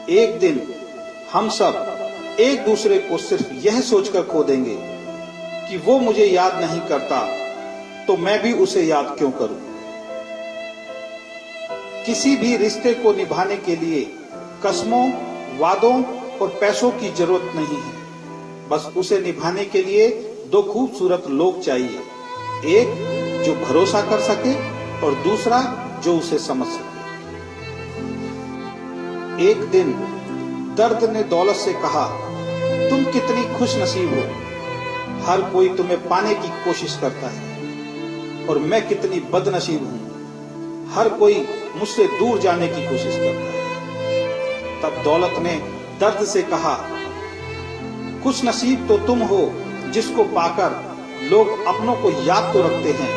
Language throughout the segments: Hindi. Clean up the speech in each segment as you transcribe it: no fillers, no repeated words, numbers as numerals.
एक दिन हम सब एक दूसरे को सिर्फ यह सोचकर खो देंगे कि वो मुझे याद नहीं करता तो मैं भी उसे याद क्यों करूं। किसी भी रिश्ते को निभाने के लिए कसमों, वादों और पैसों की जरूरत नहीं है। बस उसे निभाने के लिए दो खूबसूरत लोग चाहिए, एक जो भरोसा कर सके और दूसरा जो उसे समझ सके। एक दिन दर्द ने दौलत से कहा, तुम कितनी खुश नसीब हो, हर कोई तुम्हें पाने की कोशिश करता है और मैं कितनी बदनसीब हूं, हर कोई मुझसे दूर जाने की कोशिश करता है। तब दौलत ने दर्द से कहा, खुश नसीब तो तुम हो जिसको पाकर लोग अपनों को याद तो रखते हैं,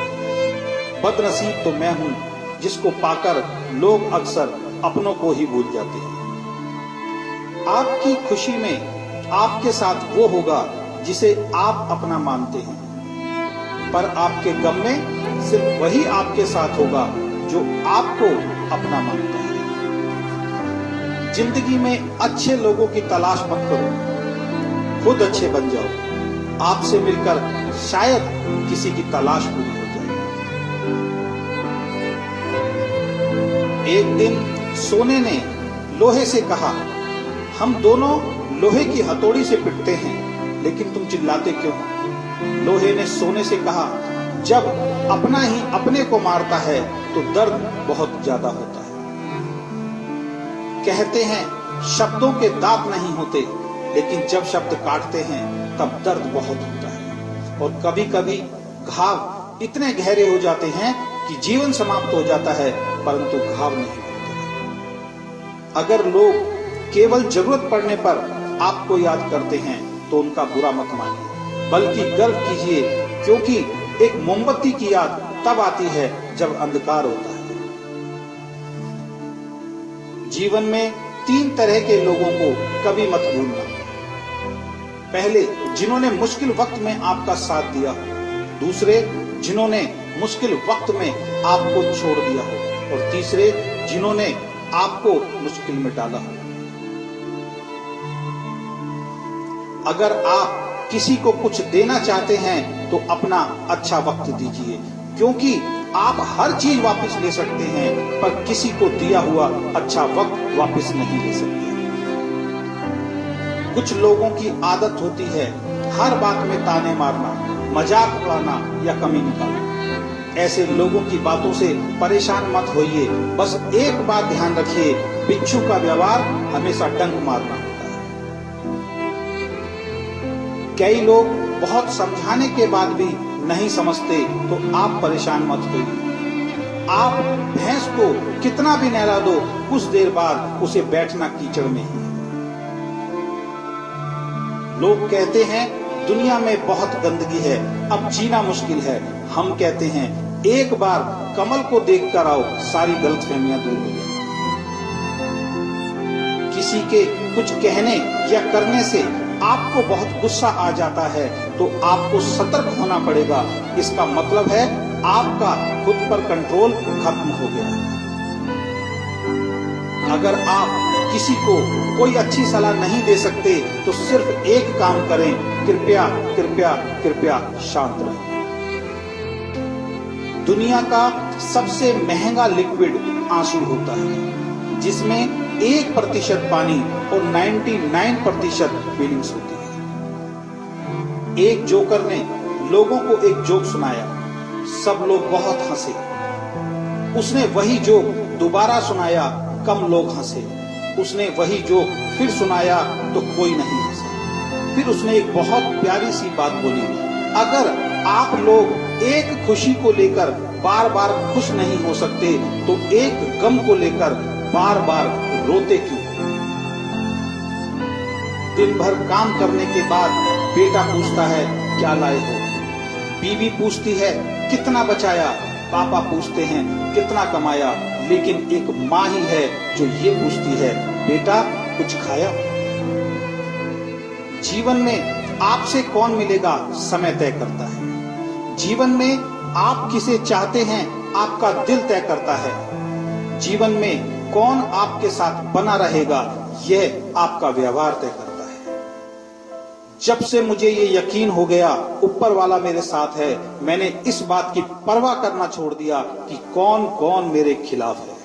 बदनसीब तो मैं हूं जिसको पाकर लोग अक्सर अपनों को ही भूल जाते हैं। आपकी खुशी में आपके साथ वो होगा जिसे आप अपना मानते हैं, पर आपके गम में सिर्फ वही आपके साथ होगा जो आपको अपना मानता है। जिंदगी में अच्छे लोगों की तलाश मत करो, खुद अच्छे बन जाओ। आपसे मिलकर शायद किसी की तलाश पूरी हो जाए। एक दिन सोने ने लोहे से कहा, हम दोनों लोहे की हथौड़ी से पिटते हैं, लेकिन तुम चिल्लाते क्यों हो? लोहे ने सोने से कहा, जब अपना ही अपने को मारता है तो दर्द बहुत ज्यादा होता है। कहते हैं शब्दों के दांत नहीं होते, लेकिन जब शब्द काटते हैं तब दर्द बहुत होता है। और कभी कभी घाव इतने गहरे हो जाते हैं कि जीवन समाप्त हो जाता है, परंतु घाव नहीं होते। अगर लोग केवल जरूरत पड़ने पर आपको याद करते हैं तो उनका बुरा मत मानिए, बल्कि गर्व कीजिए, क्योंकि एक मोमबत्ती की याद तब आती है जब अंधकार होता है। जीवन में 3 तरह के लोगों को कभी मत भूलना। पहले, जिन्होंने मुश्किल वक्त में आपका साथ दिया हो। दूसरे, जिन्होंने मुश्किल वक्त में आपको छोड़ दिया हो। और तीसरे, जिन्होंने आपको मुश्किल में डाला हो। अगर आप किसी को कुछ देना चाहते हैं तो अपना अच्छा वक्त दीजिए, क्योंकि आप हर चीज वापस ले सकते हैं, पर किसी को दिया हुआ अच्छा वक्त वापस नहीं ले सकते। कुछ लोगों की आदत होती है हर बात में ताने मारना, मजाक उड़ाना या कमी निकालना। ऐसे लोगों की बातों से परेशान मत होइए। बस एक बात ध्यान रखिए, बिच्छू का व्यवहार हमेशा डंक मारना होता है। कई लोग बहुत समझाने के बाद भी नहीं समझते, तो आप परेशान मत होइए। आप भैंस को कितना भी नहला दो, कुछ देर बाद उसे बैठना कीचड़ में ही है। लोग कहते हैं दुनिया में बहुत गंदगी है, अब जीना मुश्किल है। हम कहते हैं एक बार कमल को देख कर आओ, सारी गलतफहमियां दूर हो जाएंगी। किसी के कुछ कहने या करने से आपको बहुत गुस्सा आ जाता है तो आपको सतर्क होना पड़ेगा। इसका मतलब है आपका खुद पर कंट्रोल खत्म हो गया है। अगर आप किसी को कोई अच्छी सलाह नहीं दे सकते तो सिर्फ एक काम करें, कृपया कृपया कृपया शांत रहें। दुनिया का सबसे महंगा लिक्विड आंसू होता है, जिसमें 1% पानी और 99% फीलिंग्स होती है। एक जोकर ने लोगों को एक जोक सुनाया, सब लोग बहुत हंसे। उसने वही जोक दोबारा सुनाया, कम लोग हंसे। उसने वही जोक फिर सुनाया तो कोई नहीं हंसा। फिर उसने एक बहुत प्यारी सी बात बोली, अगर आप लोग एक खुशी को लेकर बार बार खुश नहीं हो सकते तो एक गम को लेकर बार बार रोते क्यों? दिन भर काम करने के बाद बेटा पूछता है क्या लाए हो, बीवी पूछती है कितना बचाया, पापा पूछते हैं कितना कमाया, लेकिन एक माँ ही है जो ये पूछती है बेटा कुछ खाया? जीवन में आपसे कौन मिलेगा समय तय करता है। जीवन में आप किसे चाहते हैं आपका दिल तय करता है। जीवन में कौन आपके साथ बना रहेगा यह आपका व्यवहार तय करता है। जब से मुझे ये यकीन हो गया ऊपर वाला मेरे साथ है, मैंने इस बात की परवाह करना छोड़ दिया कि कौन कौन मेरे खिलाफ है।